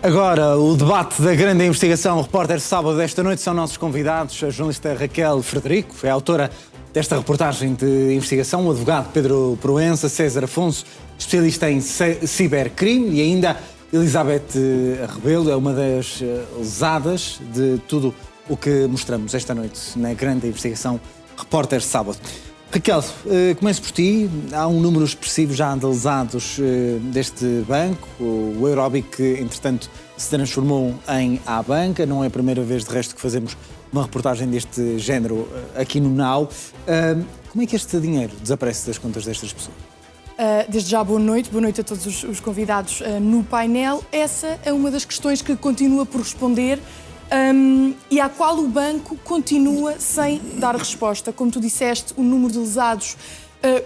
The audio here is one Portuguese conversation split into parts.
Agora, o debate da grande investigação, o repórter sábado desta noite são nossos convidados, a jornalista Raquel Frederico, é autora desta reportagem de investigação, o advogado Pedro Proença, César Afonso, especialista em cibercrime, e ainda Elizabeth Rebelo, é uma das lesadas de tudo o que mostramos esta noite na grande investigação, repórter sábado. Raquel, começo por ti. Há um número expressivo já de lesados deste banco, o Eurobic, que entretanto se transformou em A-Banca. Não é a primeira vez, de resto, que fazemos uma reportagem deste género aqui no Now. Como é que este dinheiro desaparece das contas destas pessoas? Desde já, boa noite a todos os convidados no painel. Essa é uma das questões que continua por responder e à qual o banco continua sem dar resposta. Como tu disseste, o número de lesados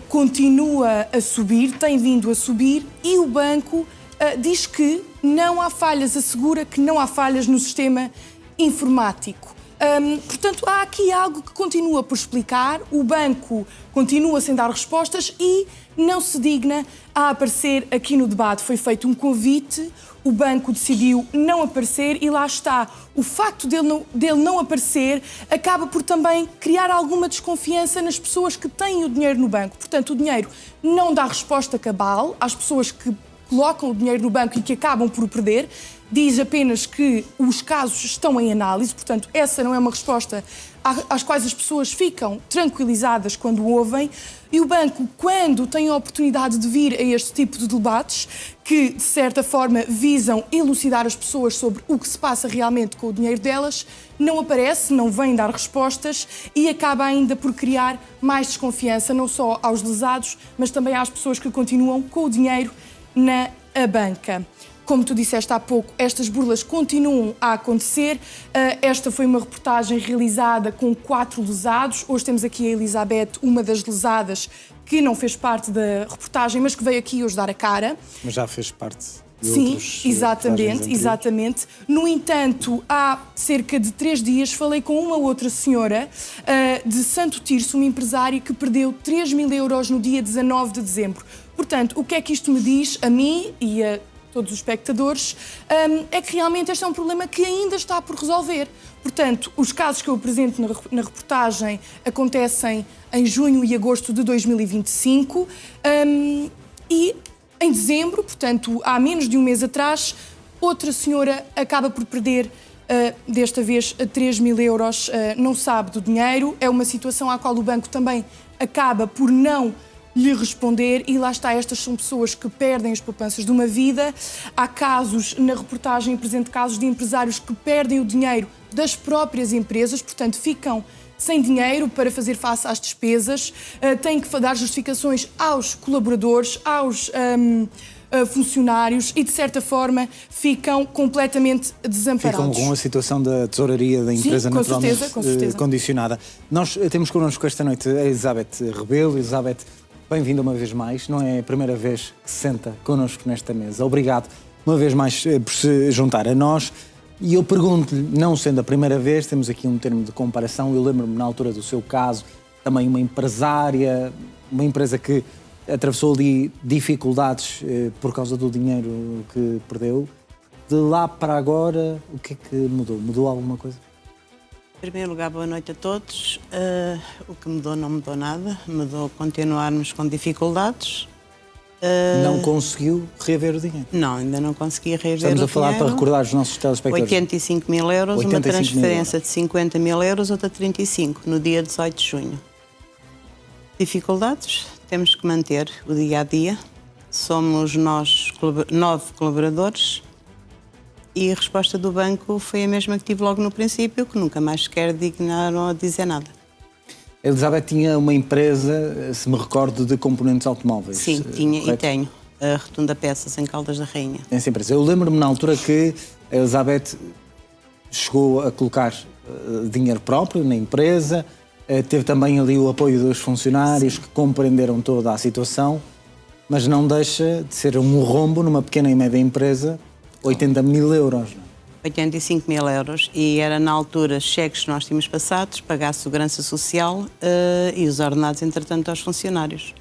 continua a subir, tem vindo a subir, e o banco diz que não há falhas, assegura que não há falhas no sistema informático. Portanto, há aqui algo que continua por explicar. O banco continua sem dar respostas e não se digna a aparecer aqui no debate. Foi feito um convite, o banco decidiu não aparecer e lá está. O facto dele não aparecer acaba por também criar alguma desconfiança nas pessoas que têm o dinheiro no banco. Portanto, o dinheiro não dá resposta cabal às pessoas que colocam o dinheiro no banco e que acabam por o perder. Diz apenas que os casos estão em análise, portanto, essa não é uma resposta às quais as pessoas ficam tranquilizadas quando ouvem. E o banco, quando tem a oportunidade de vir a este tipo de debates, que de certa forma visam elucidar as pessoas sobre o que se passa realmente com o dinheiro delas, não aparece, não vem dar respostas e acaba ainda por criar mais desconfiança, não só aos lesados, mas também às pessoas que continuam com o dinheiro na banca. Como tu disseste há pouco, estas burlas continuam a acontecer. Esta foi uma reportagem realizada com 4 lesados. Hoje temos aqui a Elizabeth, uma das lesadas, que não fez parte da reportagem, mas que veio aqui hoje dar a cara. Mas já fez parte de Sim, outros exatamente. No entanto, há cerca de 3 dias falei com uma outra senhora de Santo Tirso, uma empresária que perdeu 3.000 euros no dia 19 de dezembro. Portanto, o que é que isto me diz a mim e a todos os espectadores, é que realmente este é um problema que ainda está por resolver. Portanto, os casos que eu apresento na reportagem acontecem em junho e agosto de 2025 e em dezembro, portanto, há menos de um mês atrás, outra senhora acaba por perder, desta vez, 3.000 euros, não sabe do dinheiro. É uma situação à qual o banco também acaba por não lhe responder, e lá está, estas são pessoas que perdem as poupanças de uma vida. Há casos, na reportagem apresento casos de empresários que perdem o dinheiro das próprias empresas, portanto ficam sem dinheiro para fazer face às despesas, têm que dar justificações aos colaboradores, aos funcionários e, de certa forma, ficam completamente desamparados. Ficam com a situação da tesouraria da empresa. Sim, naturalmente com certeza. Condicionada. Nós temos connosco esta noite a Elizabeth Rebelo. Elizabeth, bem-vinda uma vez mais. Não é a primeira vez que se senta connosco nesta mesa. Obrigado uma vez mais por se juntar a nós. E eu pergunto-lhe, não sendo a primeira vez, temos aqui um termo de comparação. Eu lembro-me, na altura do seu caso, também uma empresária, uma empresa que atravessou ali dificuldades por causa do dinheiro que perdeu. De lá para agora, o que é que mudou? Mudou alguma coisa? Em primeiro lugar, boa noite a todos. O que mudou não mudou nada. Mudou continuarmos com dificuldades. Não conseguiu reaver o dinheiro? Não, ainda não consegui reaver o dinheiro. Estamos a falar, para recordar os nossos telespectadores. 85.000 euros, uma transferência de 50.000 euros, outra 35, no dia 18 de junho. Dificuldades? Temos que manter o dia-a-dia. Somos nós 9 colaboradores. E a resposta do banco foi a mesma que tive logo no princípio, que nunca mais sequer dignaram a dizer nada. A Elizabeth tinha uma empresa, se me recordo, de componentes automóveis. Sim, tinha, correto? E tenho. A Rotunda Peças, em Caldas da Rainha. Essa empresa. Eu lembro-me na altura que a Elizabeth chegou a colocar dinheiro próprio na empresa, teve também ali o apoio dos funcionários. Sim. Que compreenderam toda a situação, mas não deixa de ser um rombo numa pequena e média empresa. 80.000 euros. 85.000 euros, e era na altura cheques que nós tínhamos passados, pagar a segurança social e os ordenados, entretanto, aos funcionários.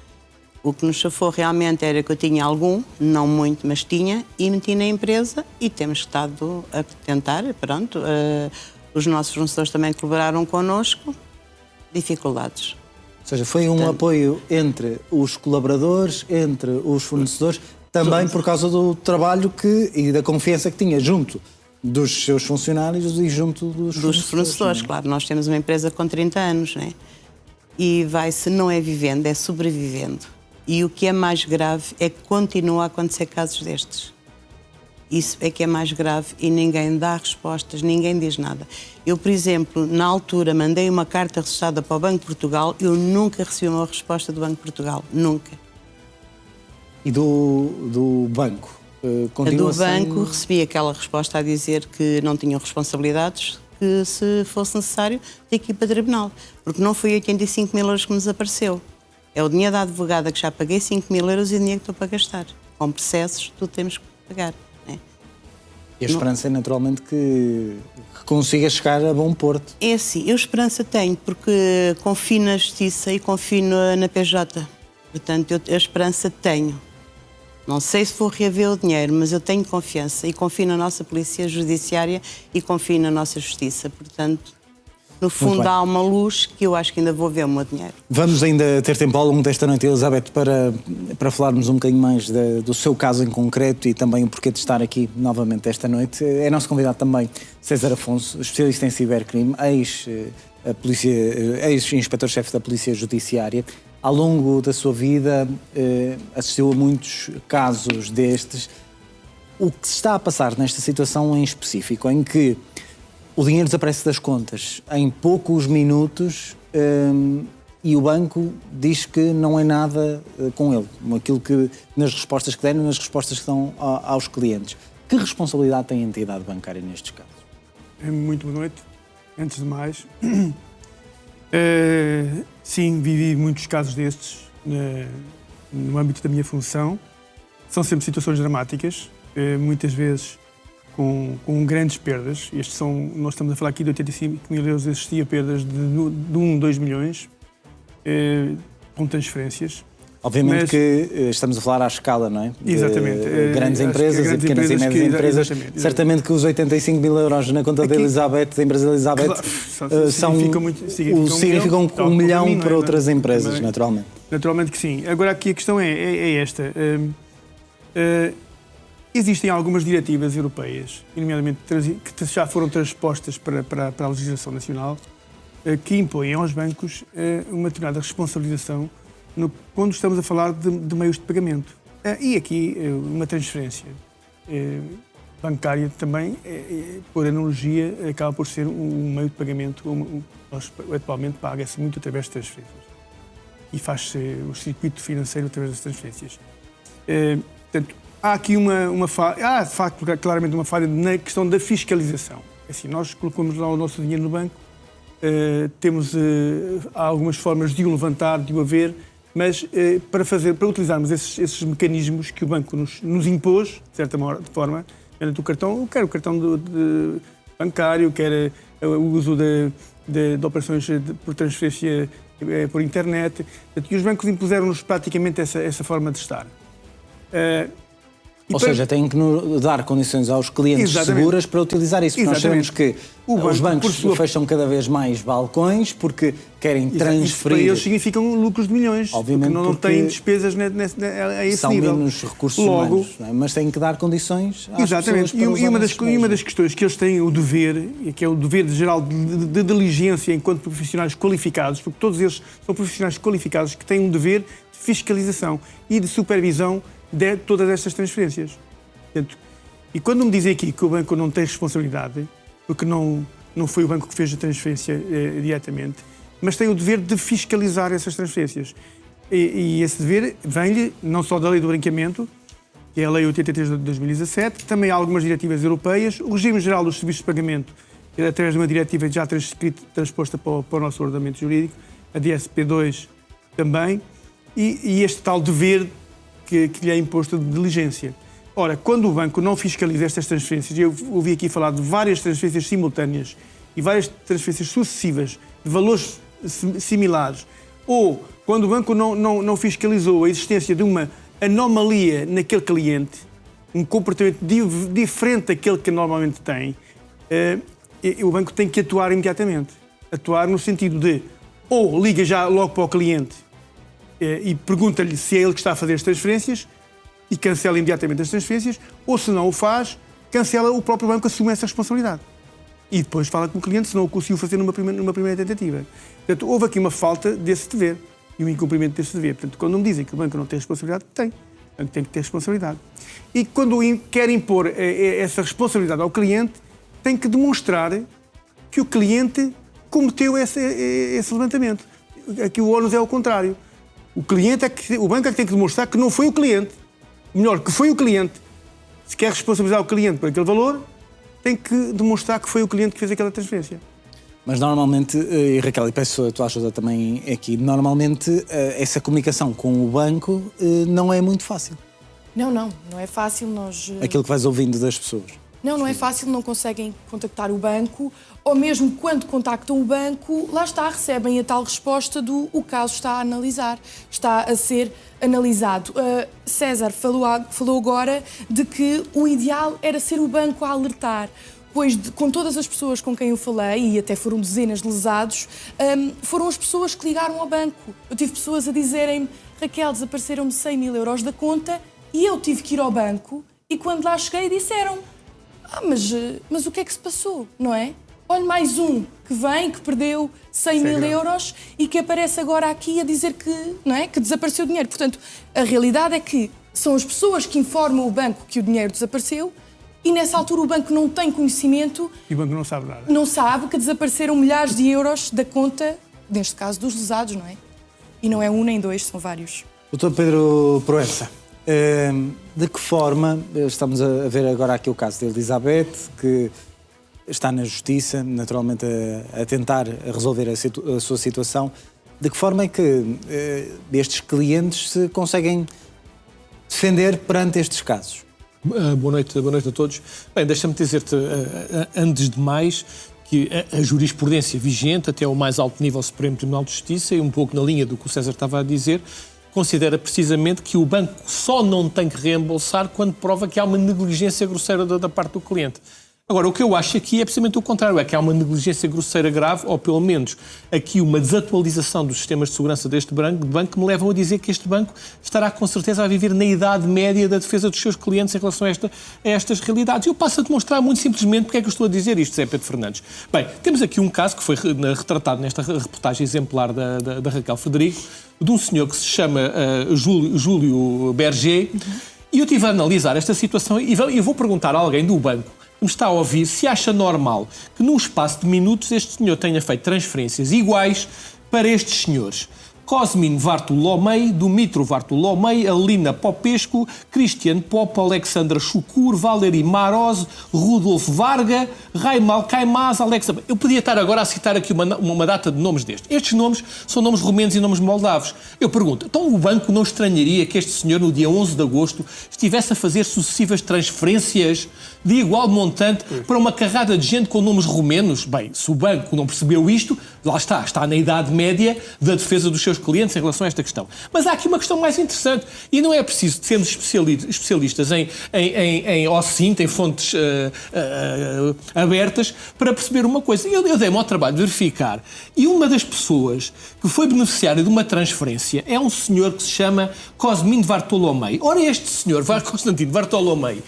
O que nos chafou realmente era que eu tinha algum, não muito, mas tinha, e meti na empresa e temos estado a tentar, pronto. Os nossos fornecedores também colaboraram connosco. Dificuldades. Ou seja, foi um apoio entre os colaboradores, entre os fornecedores, também por causa do trabalho e da confiança que tinha junto dos seus funcionários e junto dos fornecedores. Claro, nós temos uma empresa com 30 anos, né? E vai-se, não é vivendo, é sobrevivendo. E o que é mais grave é que continua a acontecer casos destes. Isso é que é mais grave e ninguém dá respostas, ninguém diz nada. Eu, por exemplo, na altura mandei uma carta registrada para o Banco de Portugal, eu nunca recebi uma resposta do Banco de Portugal, nunca. E do banco? Continua do banco recebi aquela resposta a dizer que não tinham responsabilidades, que se fosse necessário tinha que ir para tribunal, porque não foi 85 mil euros que nos apareceu. É o dinheiro da advogada que já paguei 5 mil euros e o dinheiro que estou para gastar. Com processos, tudo temos que pagar. E a esperança é naturalmente que consiga chegar a bom porto. É assim, eu esperança tenho, porque confio na justiça e confio na PJ. Portanto, eu a esperança tenho. Não sei se vou reaver o dinheiro, mas eu tenho confiança e confio na nossa polícia judiciária e confio na nossa justiça. Portanto, no fundo há uma luz que eu acho que ainda vou ver o meu dinheiro. Vamos ainda ter tempo ao longo desta noite, Elizabeth, para falarmos um bocadinho mais do seu caso em concreto e também o porquê de estar aqui novamente esta noite. É nosso convidado também César Afonso, especialista em cibercrime, ex-inspetor-chefe da Polícia Judiciária. Ao longo da sua vida assistiu a muitos casos destes. O que se está a passar nesta situação em específico, em que o dinheiro desaparece das contas em poucos minutos e o banco diz que não é nada com ele, aquilo que nas respostas que deram, nas respostas que dão aos clientes. Que responsabilidade tem a entidade bancária nestes casos? Muito boa noite. Antes de mais, sim, vivi muitos casos destes no âmbito da minha função. São sempre situações dramáticas, muitas vezes com grandes perdas. Nós estamos a falar aqui de 85 mil euros, existia perdas de 1, 2 milhões com transferências. Obviamente que estamos a falar à escala, não é? Exatamente. Grandes empresas e pequenas e médias empresas. Exatamente. Certamente que os 85 mil euros na conta da Elizabeth, da empresa Elizabeth, significam 1 milhão para outras empresas, naturalmente. Naturalmente que sim. Agora aqui a questão é esta. Existem algumas diretivas europeias, nomeadamente que já foram transpostas para a legislação nacional, que impõem aos bancos uma determinada responsabilização quando estamos a falar de meios de pagamento. E aqui uma transferência bancária também, por analogia, acaba por ser um meio de pagamento. Atualmente paga-se muito através de transferências e faz-se o circuito financeiro através das transferências. Portanto, há aqui claramente uma falha na questão da fiscalização. Assim, nós colocamos lá o nosso dinheiro no banco, há algumas formas de o levantar, de o haver, mas para utilizarmos esses mecanismos que o banco nos impôs, de certa forma, o cartão, quer o cartão bancário, quer o uso de operações por transferência por internet, e os bancos impuseram-nos praticamente essa forma de estar. Ou seja, têm que dar condições aos clientes seguras para utilizar isso. Porque nós sabemos que os bancos fecham cada vez mais balcões porque querem transferir. Isso para eles significam lucros de milhões. Obviamente, porque não têm despesas a esse são nível. São menos recursos humanos, não é? Mas têm que dar condições às pessoas para e uma das questões que eles têm o dever, que é o dever geral de diligência enquanto profissionais qualificados, porque todos eles são profissionais qualificados que têm um dever de fiscalização e de supervisão de todas estas transferências. Portanto, e quando me dizem aqui que o banco não tem responsabilidade, porque não foi o banco que fez a transferência diretamente, mas tem o dever de fiscalizar essas transferências. E esse dever vem-lhe não só da lei do branqueamento, que é a lei 83 de 2017, também há algumas diretivas europeias, o regime geral dos serviços de pagamento, através de uma diretiva já transposta para o nosso ordenamento jurídico, a DSP2 também, e este tal dever que lhe é imposto de diligência. Ora, quando o banco não fiscaliza estas transferências, eu ouvi aqui falar de várias transferências simultâneas e várias transferências sucessivas de valores similares ou quando o banco não fiscalizou a existência de uma anomalia naquele cliente, um comportamento diferente daquele que normalmente tem, o banco tem que atuar imediatamente. Atuar no sentido de ou liga já logo para o cliente e pergunta-lhe se é ele que está a fazer as transferências e cancela imediatamente as transferências, ou se não o faz, cancela, o próprio banco assume essa responsabilidade. E depois fala com o cliente se não o conseguiu fazer numa primeira tentativa. Portanto, houve aqui uma falta desse dever e um incumprimento desse dever. Portanto, quando me dizem que o banco não tem responsabilidade, tem. Portanto, tem que ter responsabilidade. E quando quer impor essa responsabilidade ao cliente, tem que demonstrar que o cliente cometeu esse levantamento. Aqui o ónus é o contrário. O banco é que tem que demonstrar que não foi o cliente. Melhor, que foi o cliente. Se quer responsabilizar o cliente por aquele valor, tem que demonstrar que foi o cliente que fez aquela transferência. Mas normalmente, e Raquel, e peço a tua ajuda também aqui, normalmente essa comunicação com o banco não é muito fácil. Não é fácil. Aquilo que vais ouvindo das pessoas. Não é fácil, não conseguem contactar o banco, ou mesmo quando contactam o banco, lá está, recebem a tal resposta do o caso está a analisar, está a ser analisado. César falou agora de que o ideal era ser o banco a alertar, pois com todas as pessoas com quem eu falei, e até foram dezenas de lesados, foram as pessoas que ligaram ao banco. Eu tive pessoas a dizerem-me, Raquel, desapareceram-me 100 mil euros da conta e eu tive que ir ao banco e quando lá cheguei disseram mas o que é que se passou, não é? Olha, mais um que vem, que perdeu 100 mil euros e que aparece agora aqui a dizer que, não é, que desapareceu o dinheiro. Portanto, a realidade é que são as pessoas que informam o banco que o dinheiro desapareceu e nessa altura o banco não tem conhecimento. E o banco não sabe nada. Não sabe que desapareceram milhares de euros da conta, neste caso dos lesados, não é? E não é um nem dois, são vários. Doutor Pedro Proença, de que forma, estamos a ver agora aqui o caso de Elizabeth, que está na justiça, naturalmente a tentar resolver a sua situação, de que forma é que estes clientes se conseguem defender perante estes casos? Boa noite a todos. Bem, deixa-me dizer-te, antes de mais, que a jurisprudência vigente, até o mais alto nível Supremo Tribunal de Justiça, e um pouco na linha do que o César estava a dizer, considera precisamente que o banco só não tem que reembolsar quando prova que há uma negligência grosseira da parte do cliente. Agora, o que eu acho aqui é precisamente o contrário, é que há uma negligência grosseira grave, ou pelo menos aqui uma desatualização dos sistemas de segurança deste banco que me levam a dizer que este banco estará com certeza a viver na idade média da defesa dos seus clientes em relação a estas realidades. E eu passo a demonstrar muito simplesmente porque é que eu estou a dizer isto, Zé Pedro Fernandes. Bem, temos aqui um caso que foi retratado nesta reportagem exemplar da Raquel Frederico, de um senhor que se chama Júlio Berger, e eu estive a analisar esta situação e vou perguntar a alguém do banco que me está a ouvir se acha normal que num espaço de minutos este senhor tenha feito transferências iguais para estes senhores. Cosmin Vartolomei, Dumitro Vartolomei, Alina Popescu, Cristian Pop, Alexandra Chukur, Valery Maroz, Rudolf Varga, Raimal Caimaz, Alexa... Eu podia estar agora a citar aqui uma data de nomes destes. Estes nomes são nomes romenos e nomes moldavos. Eu pergunto, então o banco não estranharia que este senhor, no dia 11 de agosto, estivesse a fazer sucessivas transferências de igual montante para uma carrada de gente com nomes romenos? Bem, se o banco não percebeu isto, lá está na idade média da defesa dos seus clientes em relação a esta questão. Mas há aqui uma questão mais interessante e não é preciso sermos especialistas em OSINT, em fontes abertas, para perceber uma coisa. Eu dei-me ao trabalho de verificar e uma das pessoas que foi beneficiária de uma transferência é um senhor que se chama Cosmin Vartolomei. Ora, este senhor, Constantino Vartolomei,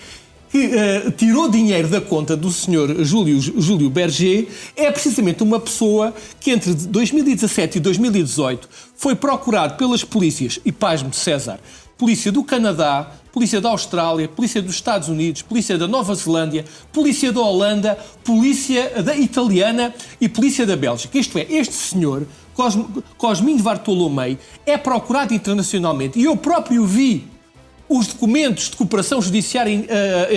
que tirou dinheiro da conta do senhor Júlio Berger, é precisamente uma pessoa que entre 2017 e 2018 foi procurado pelas polícias, e pasme César, polícia do Canadá, polícia da Austrália, polícia dos Estados Unidos, polícia da Nova Zelândia, polícia da Holanda, polícia da italiana e polícia da Bélgica. Isto é, este senhor, Cosmin Vartolomei, é procurado internacionalmente e eu próprio vi os documentos de cooperação judiciária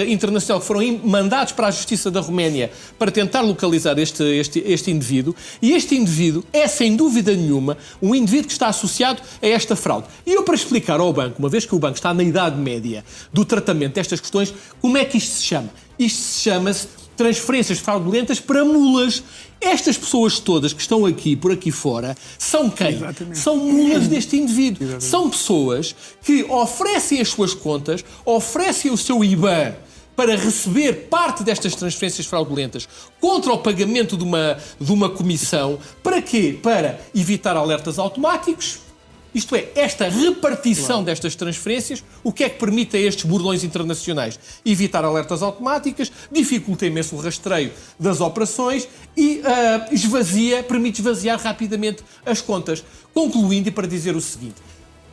internacional que foram mandados para a Justiça da Roménia para tentar localizar este indivíduo, e este indivíduo é, sem dúvida nenhuma, um indivíduo que está associado a esta fraude. E eu, para explicar ao banco, uma vez que o banco está na idade média do tratamento destas questões, como é que isto se chama? Isto se chama-se transferências fraudulentas para mulas. Estas pessoas todas que estão aqui, por aqui fora, são quem? Exatamente. São mulas deste indivíduo. Exatamente. São pessoas que oferecem as suas contas, oferecem o seu IBAN para receber parte destas transferências fraudulentas contra o pagamento de uma comissão. Para quê? Para evitar alertas automáticos. Isto é, esta repartição destas transferências, o que é que permite a estes bordões internacionais? Evitar alertas automáticas, dificulta imenso o rastreio das operações e permite esvaziar rapidamente as contas. Concluindo, e para dizer o seguinte,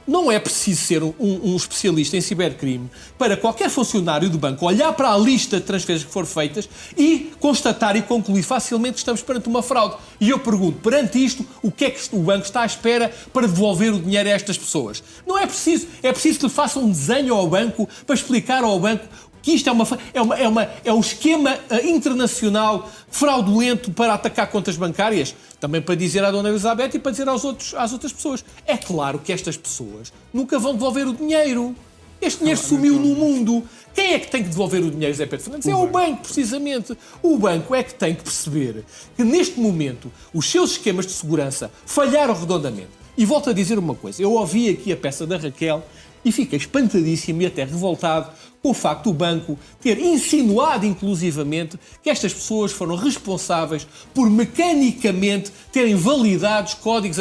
não é preciso ser um especialista em cibercrime para qualquer funcionário do banco olhar para a lista de transferências que foram feitas e constatar e concluir facilmente que estamos perante uma fraude. E eu pergunto, perante isto, o que é que o banco está à espera para devolver o dinheiro a estas pessoas? Não é preciso. É preciso que lhe façam um desenho ao banco para explicar ao banco que isto é um esquema internacional fraudulento para atacar contas bancárias. Também para dizer à Dona Elizabeth e para dizer às outras pessoas. É claro que estas pessoas nunca vão devolver o dinheiro. Este dinheiro sumiu no mundo. Quem é que tem que devolver o dinheiro, Zé Pedro Fernandes? É o banco, precisamente. O banco é que tem que perceber que, neste momento, os seus esquemas de segurança falharam redondamente. E volto a dizer uma coisa. Eu ouvi aqui a peça da Raquel e fiquei espantadíssimo e até revoltado com o facto do banco ter insinuado, inclusivamente, que estas pessoas foram responsáveis por mecanicamente terem validados códigos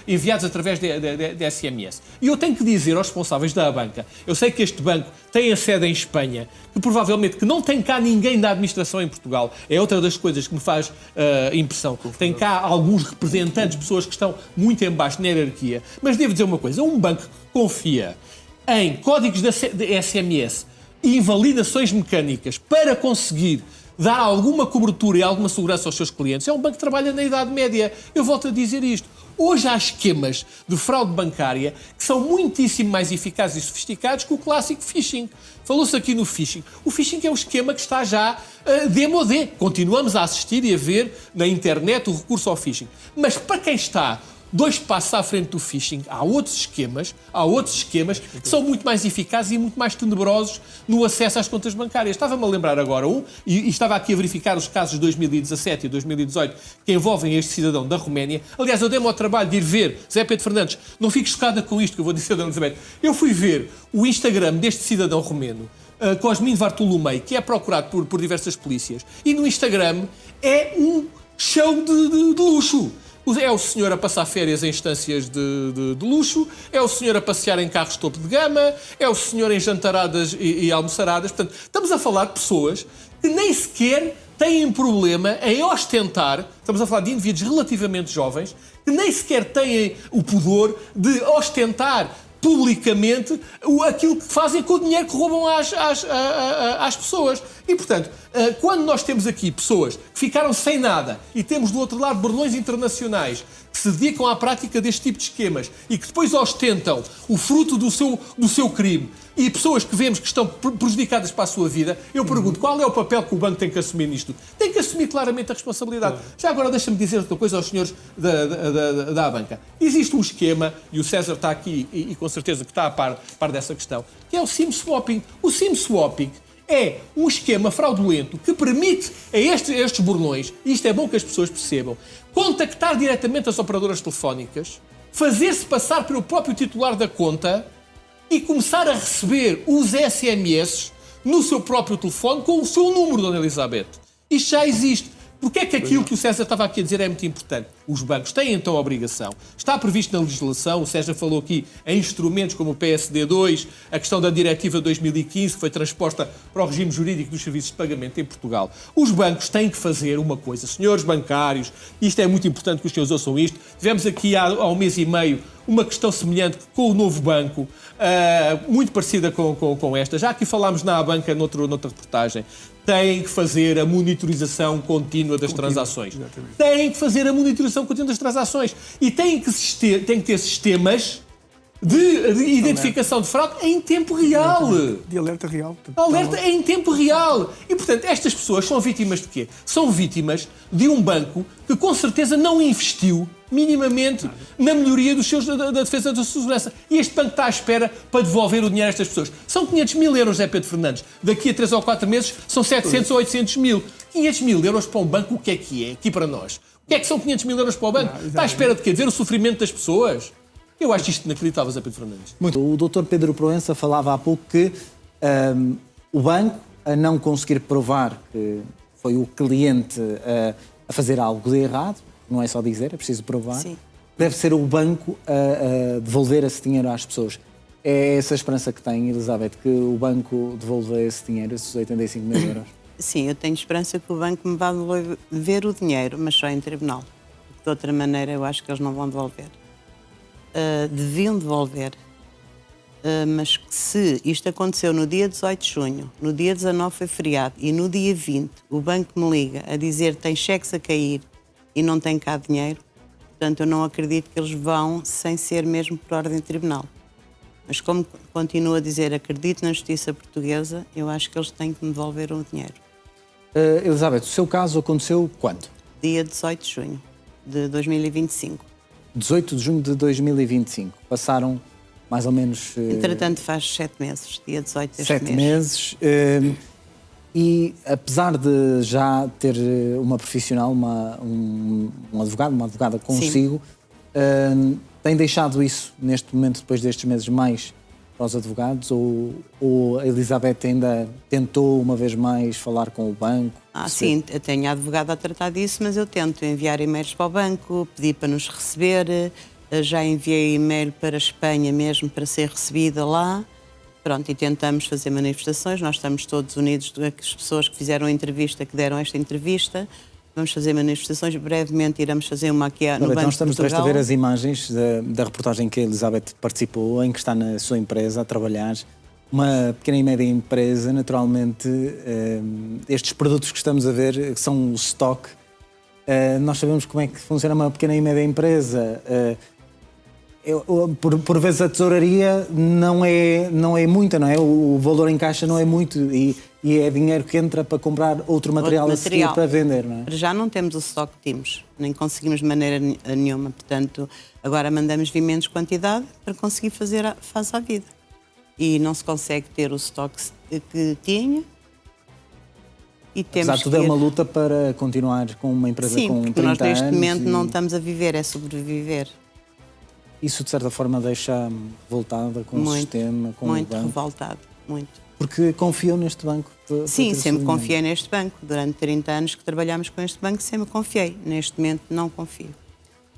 enviados através de SMS. E eu tenho que dizer aos responsáveis da banca, eu sei que este banco tem a sede em Espanha, que provavelmente que não tem cá ninguém da administração em Portugal, é outra das coisas que me faz impressão. Tem cá alguns representantes, pessoas que estão muito em baixo na hierarquia, mas devo dizer uma coisa, um banco que confia em códigos de SMS e invalidações mecânicas para conseguir dar alguma cobertura e alguma segurança aos seus clientes, é um banco que trabalha na Idade Média. Eu volto a dizer isto. Hoje há esquemas de fraude bancária que são muitíssimo mais eficazes e sofisticados que o clássico phishing. Falou-se aqui no phishing. O phishing é um esquema que está já démodé. Continuamos a assistir e a ver na internet o recurso ao phishing. Mas para quem está 2 passos à frente do phishing, há outros esquemas que são muito mais eficazes e muito mais tenebrosos no acesso às contas bancárias. Estava-me a lembrar agora e estava aqui a verificar os casos de 2017 e 2018 que envolvem este cidadão da Roménia. Aliás, eu dei-me ao trabalho de ir ver, Zé Pedro Fernandes, não fique chocada com isto que eu vou dizer, Dona Elizabeth. Eu fui ver o Instagram deste cidadão romeno, Cosmin Vartolomei, que é procurado por diversas polícias, e no Instagram é um show de luxo. É o senhor a passar férias em instâncias de luxo, é o senhor a passear em carros topo de gama, é o senhor em jantaradas e almoçaradas. Portanto, estamos a falar de pessoas que nem sequer têm problema em ostentar, estamos a falar de indivíduos relativamente jovens, que nem sequer têm o pudor de ostentar publicamente aquilo que fazem com o dinheiro que roubam às pessoas. E, portanto, quando nós temos aqui pessoas que ficaram sem nada e temos do outro lado bordões internacionais que se dedicam à prática deste tipo de esquemas e que depois ostentam o fruto do seu crime e pessoas que vemos que estão prejudicadas para a sua vida, eu pergunto, qual é o papel que o banco tem que assumir nisto? Tem que assumir claramente a responsabilidade. Já agora deixa-me dizer outra coisa aos senhores da banca. Existe um esquema, e o César está aqui e com certeza que está a par dessa questão, que é o SIM swapping. O SIM swapping é um esquema fraudulento que permite a estes burlões, e isto é bom que as pessoas percebam, contactar diretamente as operadoras telefónicas, fazer-se passar pelo próprio titular da conta e começar a receber os SMS no seu próprio telefone com o seu número, Dona Elizabeth. Isto já existe. Porquê é que aquilo que o César estava aqui a dizer é muito importante? Os bancos têm então a obrigação. Está previsto na legislação, o César falou aqui em instrumentos como o PSD2, a questão da Diretiva 2015, que foi transposta para o regime jurídico dos serviços de pagamento em Portugal. Os bancos têm que fazer uma coisa. Senhores bancários, isto é muito importante que os senhores ouçam isto. Tivemos aqui há um mês e meio uma questão semelhante com o novo banco, muito parecida com esta. Já aqui falámos na banca noutra reportagem. Têm que fazer a monitorização contínua das transações. Têm que fazer a monitorização contínua das transações. E têm que ter sistemas de identificação de fraude em tempo real. De alerta real. Alerta é em tempo real. E, portanto, estas pessoas são vítimas de quê? São vítimas de um banco que, com certeza, não investiu minimamente na melhoria da defesa da sua segurança. E este banco está à espera para devolver o dinheiro a estas pessoas. São 500 mil euros, José Pedro Fernandes. Daqui a 3 ou 4 meses são 700 ou 800 mil. 500 mil euros para um banco, o que é aqui para nós? O que é que são 500 mil euros para o banco? Está à espera de quê? De ver o sofrimento das pessoas? Eu acho isto inacreditável, José Pedro Fernandes. Muito. O Dr. Pedro Proença falava há pouco que o banco, a não conseguir provar que foi o cliente a fazer algo de errado, não é só dizer, é preciso provar, Sim. deve ser o banco a devolver esse dinheiro às pessoas. É essa a esperança que tem, Elizabeth, que o banco devolva esse dinheiro, esses 85 mil euros? Sim, eu tenho esperança que o banco me vá devolver o dinheiro, mas só em tribunal. De outra maneira, eu acho que eles não vão devolver. Deviam devolver. Mas se isto aconteceu no dia 18 de junho, no dia 19 foi feriado e no dia 20 o banco me liga a dizer que tem cheques a cair e não tem cá dinheiro, portanto eu não acredito que eles vão sem ser mesmo por ordem de tribunal. Mas como continuo a dizer, acredito na justiça portuguesa, eu acho que eles têm que me devolver o dinheiro. Elizabeth, o seu caso aconteceu quando? Dia 18 de junho de 2025. 18 de junho de 2025. Passaram mais ou menos... Entretanto faz 7 meses, dia 18 deste 7 mês. meses. E apesar de já ter uma profissional, um advogado, uma advogada consigo, tem deixado isso neste momento, depois destes meses, mais para os advogados? Ou a Elizabeth ainda tentou uma vez mais falar com o banco? Sim, eu tenho a advogada a tratar disso, mas eu tento enviar e-mails para o banco, pedir para nos receber, já enviei e-mail para a Espanha mesmo para ser recebida lá. Pronto, e tentamos fazer manifestações, nós estamos todos unidos, as pessoas que fizeram a entrevista, que deram esta entrevista, vamos fazer manifestações, brevemente iremos fazer uma aqui no Banco de Portugal. Nós estamos de resto a ver as imagens da reportagem que a Elizabeth participou, em que está na sua empresa a trabalhar, uma pequena e média empresa, naturalmente, estes produtos que estamos a ver, que são o stock, nós sabemos como é que funciona uma pequena e média empresa. Por vezes a tesouraria não é muita, não é? O valor em caixa não é muito e é dinheiro que entra para comprar outro material a seguir para vender, não é? Já não temos o stock que tínhamos, nem conseguimos de maneira nenhuma, portanto, agora mandamos vir menos quantidade para conseguir fazer face à vida. E não se consegue ter o stock que tinha. E temos apesar de tudo é uma luta para continuar com uma empresa com 30 anos. Sim, porque nós neste momento não estamos a viver, é sobreviver. Isso, de certa forma, deixa revoltada com o sistema, com o banco? Muito revoltado, muito. Porque confiou neste banco? Sim, sempre confiei neste banco. Durante 30 anos que trabalhámos com este banco, sempre confiei. Neste momento, não confio.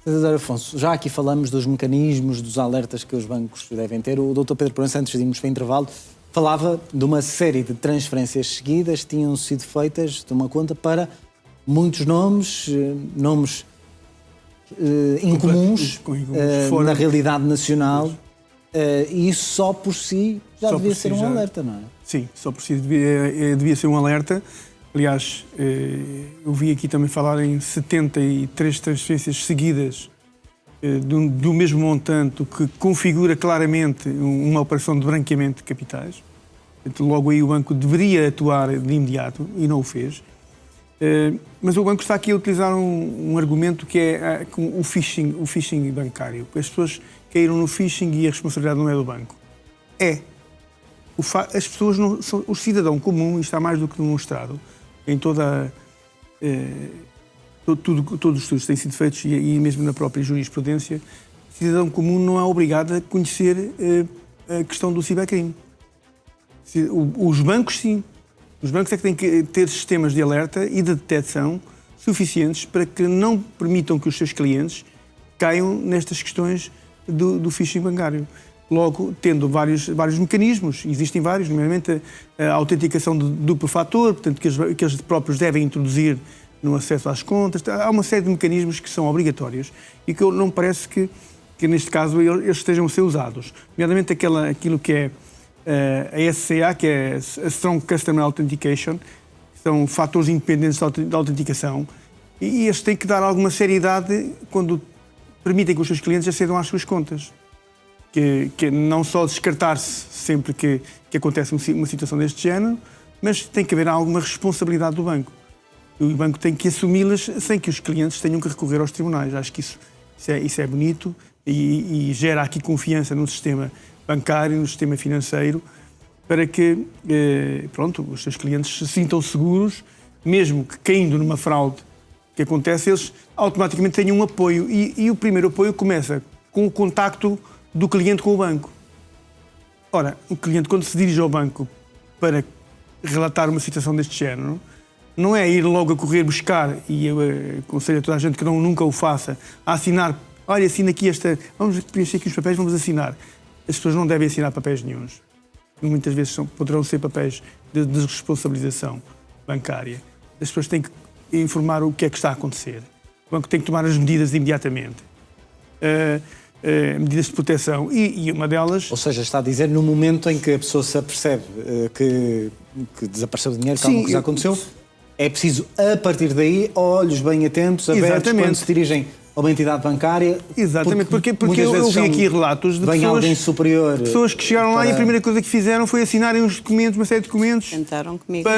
Sr. Afonso, já aqui falamos dos mecanismos, dos alertas que os bancos devem ter. O Dr. Pedro Proença, antes de irmos para o intervalo, falava de uma série de transferências seguidas que tinham sido feitas de uma conta para muitos nomes incomuns na realidade nacional, e isso só por si já devia ser um alerta, não é? Sim, só por si devia ser um alerta. Aliás, eu vi aqui também falar em 73 transferências seguidas do mesmo montante, o que configura claramente uma operação de branqueamento de capitais. Logo aí o banco deveria atuar de imediato e não o fez. Mas o banco está aqui a utilizar um argumento que é o phishing bancário. As pessoas caíram no phishing e a responsabilidade não é do banco. As pessoas não são o cidadão comum, e está mais do que demonstrado em todos os estudos que têm sido feitos e mesmo na própria jurisprudência. O cidadão comum não é obrigado a conhecer a questão do cibercrime. Os bancos, sim. Os bancos é que têm que ter sistemas de alerta e de detecção suficientes para que não permitam que os seus clientes caiam nestas questões do phishing bancário. Logo, tendo vários mecanismos, existem vários, nomeadamente a autenticação de duplo fator, portanto, que eles próprios devem introduzir no acesso às contas. Há uma série de mecanismos que são obrigatórios e que não me parece que neste caso, eles estejam a ser usados. Nomeadamente aquilo que é a SCA, que é a Strong Customer Authentication, que são fatores independentes de autenticação, e estes têm que dar alguma seriedade quando permitem que os seus clientes acedam às suas contas. que não só descartar-se sempre que acontece uma situação deste género, mas tem que haver alguma responsabilidade do banco. O banco tem que assumi-las sem que os clientes tenham que recorrer aos tribunais. Acho que isso é bonito e gera aqui confiança no sistema bancário, no sistema financeiro, para que os seus clientes se sintam seguros, mesmo que caindo numa fraude que acontece, eles automaticamente tenham um apoio. E o primeiro apoio começa com o contacto do cliente com o banco. Ora, o cliente, quando se dirige ao banco para relatar uma situação deste género, não é ir logo a correr buscar, e eu aconselho a toda a gente que nunca o faça, a assinar, olha, assina aqui vamos preencher aqui os papéis, vamos assinar. As pessoas não devem assinar papéis nenhuns. Muitas vezes poderão ser papéis de desresponsabilização bancária. As pessoas têm que informar o que é que está a acontecer. O banco tem que tomar as medidas imediatamente. Medidas de proteção. E uma delas... Ou seja, está a dizer, no momento em que a pessoa se apercebe que desapareceu o dinheiro, que alguma coisa aconteceu, é preciso, a partir daí, olhos bem atentos, abertos, quando se dirigem a uma entidade bancária. Exatamente, porque eu vi aqui relatos de alguém superior, pessoas que chegaram lá e a primeira coisa que fizeram foi assinarem uns documentos, uma série de documentos. Tentaram comigo.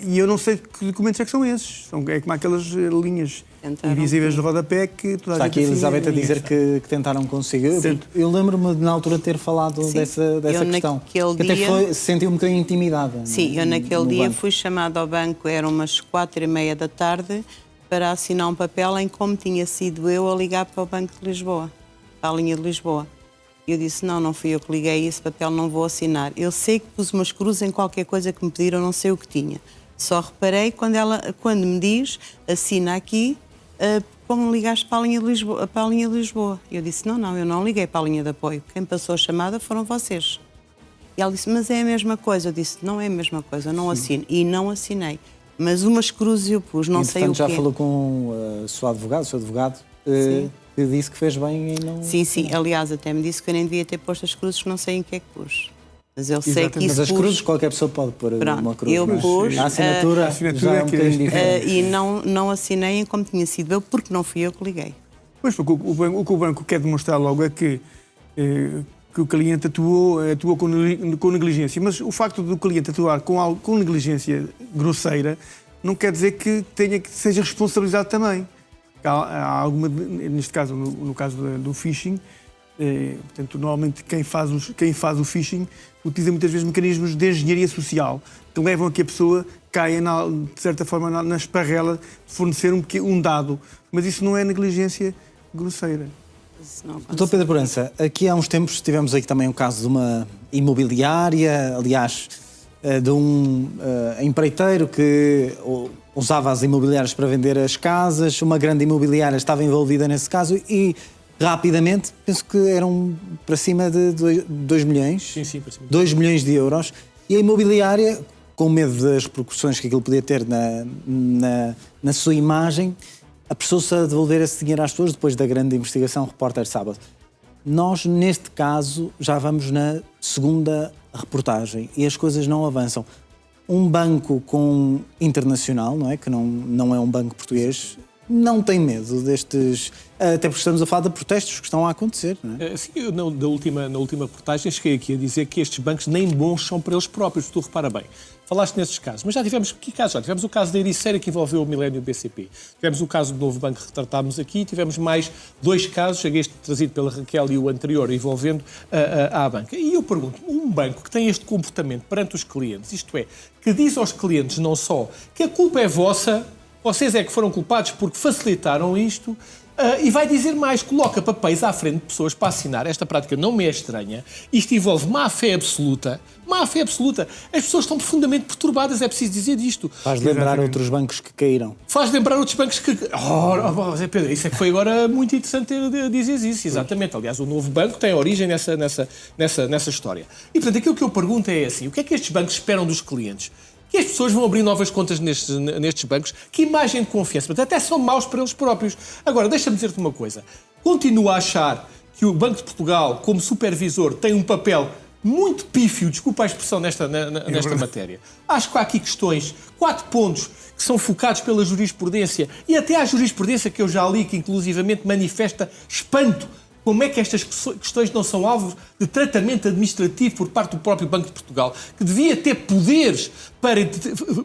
E eu não sei que documentos é que são esses. É como aquelas linhas invisíveis de rodapé que toda a Está gente aqui a Elizabeth a dizer que tentaram consigo. Eu lembro-me na altura de ter falado dessa questão. Que até se sentiu um bocadinho intimidada. Sim, eu naquele dia fui chamada ao banco, eram umas 4:30 da tarde, para assinar um papel em como tinha sido eu a ligar para o Banco de Lisboa, para a linha de Lisboa. E eu disse, não fui eu que liguei, esse papel não vou assinar. Eu sei que pus umas cruzes em qualquer coisa que me pediram, não sei o que tinha. Só reparei quando me diz, assina aqui, como ligaste para a linha de Lisboa. E eu disse, não, eu não liguei para a linha de apoio. Quem passou a chamada foram vocês. E ela disse, mas é a mesma coisa. Eu disse, não é a mesma coisa, não assino. E não assinei. Mas umas cruzes eu pus, não sei o quê. já falou com o seu advogado, que disse que fez bem e não... Sim, aliás, até me disse que eu nem devia ter posto as cruzes, que não sei em que é que pus. Mas eu sei que isso. Mas as cruzes, qualquer pessoa pode pôr uma cruz. Eu pus. A assinatura já é um bocadinho diferente. E não assinei em como tinha sido eu, porque não fui eu que liguei. Pois, porque o que o banco quer demonstrar logo é que o cliente atuou com negligência. Mas o facto do cliente atuar com negligência grosseira não quer dizer que seja responsabilizado também. Há neste caso, no caso do phishing, portanto, normalmente quem faz o phishing utiliza muitas vezes mecanismos de engenharia social que levam a que a pessoa caia, de certa forma, na esparrela de fornecer um dado. Mas isso não é negligência grosseira. Doutor Pedro Proença, aqui há uns tempos tivemos aqui também o caso de uma imobiliária, aliás, de um empreiteiro que usava as imobiliárias para vender as casas. Uma grande imobiliária estava envolvida nesse caso e rapidamente, penso que eram para cima de 2 milhões. Sim, para cima. 2 milhões de euros. E a imobiliária, com medo das repercussões que aquilo podia ter na sua imagem, apressou-se a devolver esse dinheiro às pessoas depois da grande investigação Repórter Sábado. Nós, neste caso, já vamos na segunda reportagem e as coisas não avançam. Um banco internacional, não é? Que não é um banco português, não tem medo destes... Até porque estamos a falar de protestos que estão a acontecer, não é? Sim, eu na última reportagem cheguei aqui a dizer que estes bancos nem bons são para eles próprios. Tu repara bem, falaste nesses casos, mas já tivemos... Que casos? Já tivemos o caso da Ericeira, que envolveu o Millennium BCP. Tivemos o caso do Novo Banco que retratámos aqui, tivemos mais 2 casos, este trazido pela Raquel e o anterior, envolvendo a banca. E eu pergunto, um banco que tem este comportamento perante os clientes, isto é, que diz aos clientes não só que a culpa é vossa, vocês é que foram culpados porque facilitaram isto, e vai dizer mais, coloca papéis à frente de pessoas para assinar. Esta prática não me é estranha. Isto envolve má-fé absoluta. Má-fé absoluta. As pessoas estão profundamente perturbadas, é preciso dizer isto. Faz lembrar outros bancos que caíram. Faz lembrar outros bancos que... Zé Pedro, isso é que foi agora muito interessante dizer isso, exatamente. Aliás, o Novo Banco tem origem nessa história. E, portanto, aquilo que eu pergunto é assim, o que é que estes bancos esperam dos clientes? Que as pessoas vão abrir novas contas nestes bancos. Que imagem de confiança. Portanto, até são maus para eles próprios. Agora, deixa-me dizer-te uma coisa. Continuo a achar que o Banco de Portugal, como supervisor, tem um papel muito pífio, desculpa a expressão, nesta matéria. Acho que há aqui questões, 4 pontos que são focados pela jurisprudência e até a jurisprudência que eu já li, que inclusivamente manifesta espanto Como é que estas questões não são alvo de tratamento administrativo por parte do próprio Banco de Portugal, que devia ter poderes para,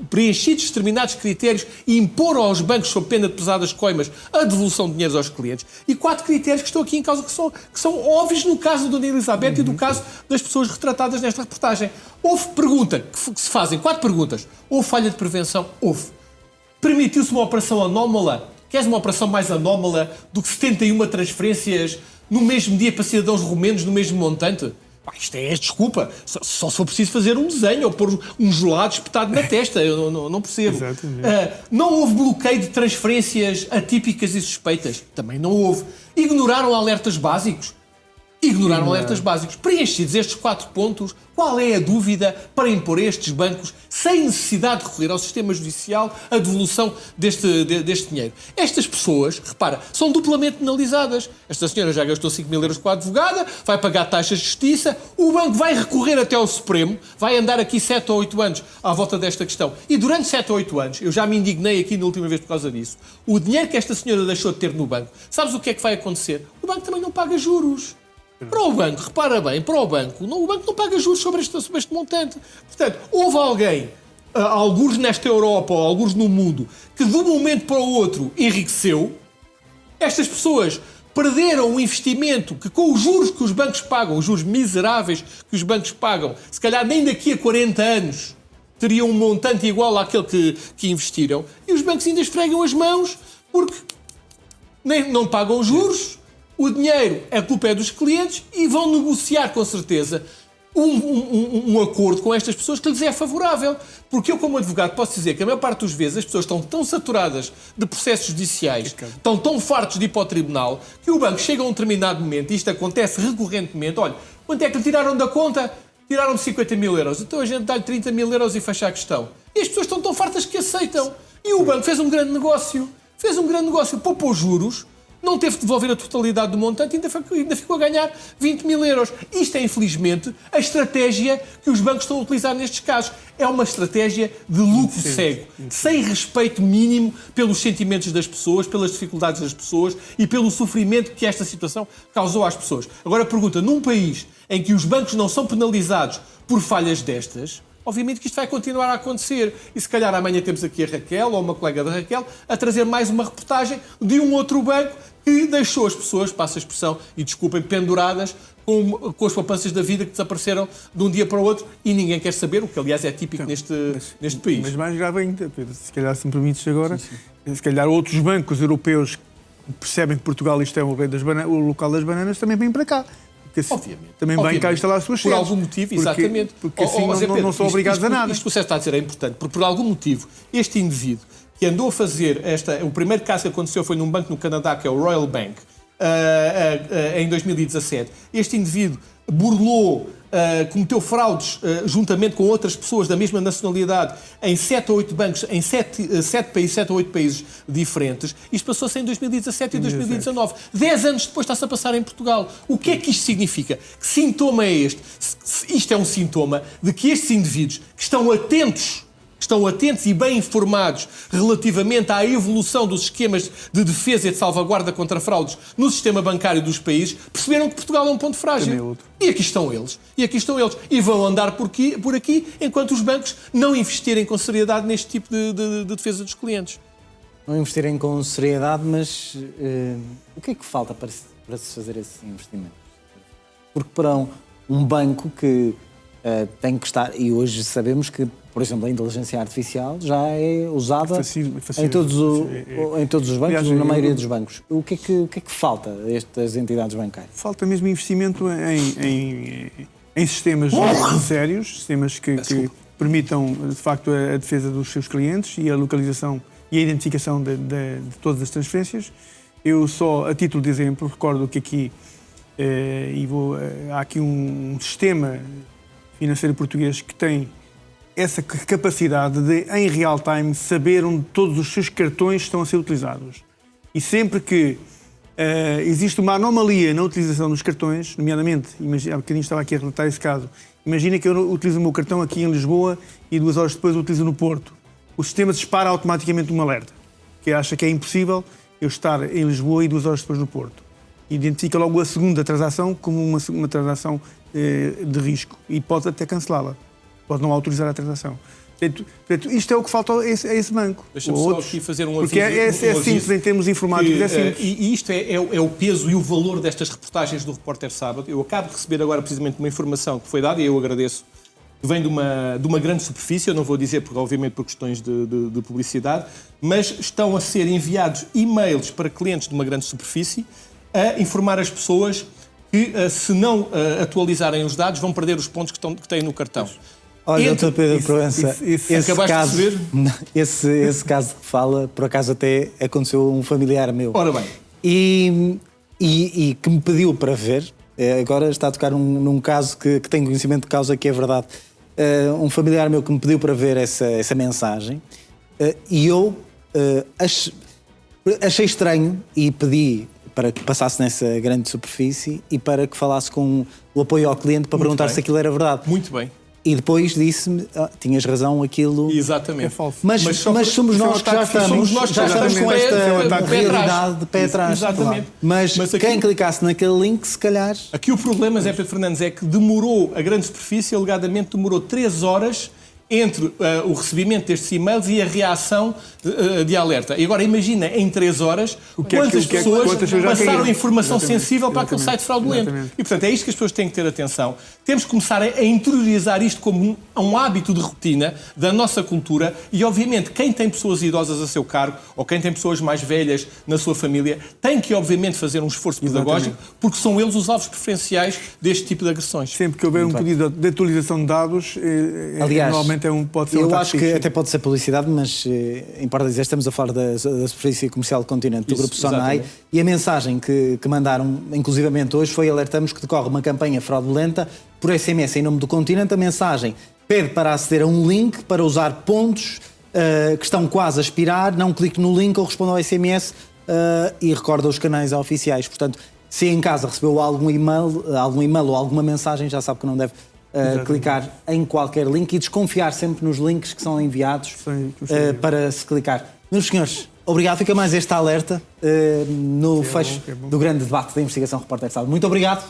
preenchidos determinados critérios, e impor aos bancos, sob pena de pesadas coimas, a devolução de dinheiros aos clientes? E 4 critérios que estão aqui em causa, que são óbvios no caso da Dona Elizabeth e do caso das pessoas retratadas nesta reportagem. Houve pergunta, que se fazem 4 perguntas. Houve falha de prevenção? Houve. Permitiu-se uma operação anómala? Queres uma operação mais anómala do que 71 transferências no mesmo dia para cidadãos romenos no mesmo montante? Isto é desculpa. Só se for preciso fazer um desenho ou pôr um gelado espetado na testa. Eu não percebo. Não houve bloqueio de transferências atípicas e suspeitas? Também não houve. Ignoraram alertas básicos? Ignoraram alertas básicos. Preenchidos estes 4 pontos, qual é a dúvida para impor a estes bancos, sem necessidade de recorrer ao sistema judicial, a devolução deste dinheiro? Estas pessoas, repara, são duplamente penalizadas. Esta senhora já gastou 5 mil euros com a advogada, vai pagar taxas de justiça, o banco vai recorrer até ao Supremo, vai andar aqui 7 ou 8 anos à volta desta questão. E durante 7 ou 8 anos, eu já me indignei aqui na última vez por causa disso, o dinheiro que esta senhora deixou de ter no banco, sabes o que é que vai acontecer? O banco também não paga juros. Para o banco, repara bem, o banco não paga juros sobre este montante. Portanto, houve alguém, alguns nesta Europa ou alguns no mundo, que de um momento para o outro enriqueceu. Estas pessoas perderam o investimento que, com os juros que os bancos pagam, os juros miseráveis que os bancos pagam, se calhar nem daqui a 40 anos teriam um montante igual àquele que investiram. E os bancos ainda esfregam as mãos porque não pagam juros. O dinheiro, a culpa é dos clientes, e vão negociar, com certeza, um acordo com estas pessoas que lhes é favorável. Porque eu, como advogado, posso dizer que a maior parte das vezes as pessoas estão tão saturadas de processos judiciais, estão tão fartos de ir para o tribunal, que o banco chega a um determinado momento, e isto acontece recorrentemente, olha, quanto é que lhe tiraram da conta? Tiraram-me 50 mil euros. Então a gente dá-lhe 30 mil euros e fecha a questão. E as pessoas estão tão fartas que aceitam. E o banco fez um grande negócio. Poupou juros, não teve de devolver a totalidade do montante e ainda ficou a ganhar 20 mil euros. Isto é, infelizmente, a estratégia que os bancos estão a utilizar nestes casos. É uma estratégia de lucro cego, sem respeito mínimo pelos sentimentos das pessoas, pelas dificuldades das pessoas e pelo sofrimento que esta situação causou às pessoas. Agora, pergunta, num país em que os bancos não são penalizados por falhas destas, obviamente que isto vai continuar a acontecer. E se calhar amanhã temos aqui a Raquel, ou uma colega da Raquel, a trazer mais uma reportagem de um outro banco que deixou as pessoas, passa a expressão, e desculpem, penduradas com as poupanças da vida que desapareceram de um dia para o outro e ninguém quer saber, o que aliás é típico neste país. Mas mais grave ainda, Pedro, se calhar se me permites agora, se calhar outros bancos europeus que percebem que Portugal isto é o local das bananas também vêm para cá. Obviamente. Também bem cá instalar as suas sedes. Por algum motivo, exatamente. Porque assim não são obrigados a nada. Isto que o Sérgio está a dizer é importante, porque por algum motivo este indivíduo que andou a fazer o primeiro caso que aconteceu foi num banco no Canadá, que é o Royal Bank, em 2017. Este indivíduo burlou, cometeu fraudes juntamente com outras pessoas da mesma nacionalidade em 7 ou 8 bancos, em 7 ou 8 países diferentes. Isto passou-se em 2017 e 2019. 10 anos depois está-se a passar em Portugal. O que é que isto significa? Que sintoma é este? Isto é um sintoma de que estes indivíduos que estão atentos e bem informados relativamente à evolução dos esquemas de defesa e de salvaguarda contra fraudes no sistema bancário dos países, perceberam que Portugal é um ponto frágil. E aqui estão eles. E vão andar por aqui enquanto os bancos não investirem com seriedade neste tipo de defesa dos clientes. Não investirem com seriedade, mas o que é que falta para se fazer esse investimento? Porque para um banco que tem que estar, e hoje sabemos que, por exemplo, a inteligência artificial já é usada em todos os bancos, na maioria dos bancos. O que é que falta a estas entidades bancárias? Falta mesmo investimento em sistemas sérios, sistemas que permitam, de facto, a defesa dos seus clientes e a localização e a identificação de todas as transferências. Eu só, a título de exemplo, recordo que aqui há aqui um sistema financeiro português que tem essa capacidade de, em real time, saber onde todos os seus cartões estão a ser utilizados. E sempre que existe uma anomalia na utilização dos cartões, nomeadamente, há bocadinho estava aqui a relatar esse caso, imagina que eu utilizo o meu cartão aqui em Lisboa e 2 horas depois o utilizo no Porto. O sistema dispara automaticamente um alerta, que acha que é impossível eu estar em Lisboa e 2 horas depois no Porto. identifica logo a segunda transação como uma transação de risco e pode até cancelá-la, pode não autorizar a transação. Portanto, isto é o que falta a esse banco. Deixa-me só aqui fazer um aviso. Porque é simples em termos informáticos, é simples. E isto é o peso e o valor destas reportagens do Repórter Sábado. Eu acabo de receber agora precisamente uma informação que foi dada, e eu agradeço, que vem de uma grande superfície, eu não vou dizer, porque, obviamente, por questões de publicidade, mas estão a ser enviados e-mails para clientes de uma grande superfície a informar as pessoas que, se não atualizarem os dados, vão perder os pontos que têm no cartão. Olha, Dr. Pedro Proença, esse caso que fala, por acaso até aconteceu a um familiar meu. Ora bem. E que me pediu para ver, agora está a tocar num caso que tenho conhecimento de causa, que é verdade. Um familiar meu que me pediu para ver essa mensagem, e eu achei estranho e pedi para que passasse nessa grande superfície e para que falasse com o apoio ao cliente para perguntar se aquilo era verdade. Muito bem. E depois disse-me, tinhas razão, aquilo exatamente. É falso. Mas somos nós que já estamos com esta realidade de pé atrás. Exatamente. Mas quem clicasse naquele link, se calhar... Aqui o problema, Zé Pedro Fernandes, é que demorou, a grande superfície, alegadamente demorou 3 horas entre o recebimento destes e-mails e a reação de alerta. E agora imagina, em 3 horas, quantas pessoas passaram informação sensível para aquele site fraudulento. E, portanto, é isto que as pessoas têm que ter atenção. Temos que começar a interiorizar isto como um hábito de rotina da nossa cultura e, obviamente, quem tem pessoas idosas a seu cargo ou quem tem pessoas mais velhas na sua família tem que, obviamente, fazer um esforço pedagógico porque são eles os alvos preferenciais deste tipo de agressões. Sempre que houver um pedido de atualização de dados, aliás, normalmente pode ser eu acho que até pode ser publicidade, mas importa dizer, estamos a falar da superfície comercial do continente, do Grupo Sonai, e a mensagem que mandaram, inclusivamente hoje, foi: alertamos que decorre uma campanha fraudulenta por SMS em nome do continente. A mensagem pede para aceder a um link para usar pontos que estão quase a expirar, não clique no link ou responda ao SMS e recorda os canais oficiais. Portanto, se em casa recebeu algum e-mail ou alguma mensagem, já sabe que não deve clicar em qualquer link e desconfiar sempre nos links que são enviados para se clicar. Meus senhores, obrigado. Fica mais este alerta no fecho do grande debate da investigação Repórter Sábado. Muito obrigado.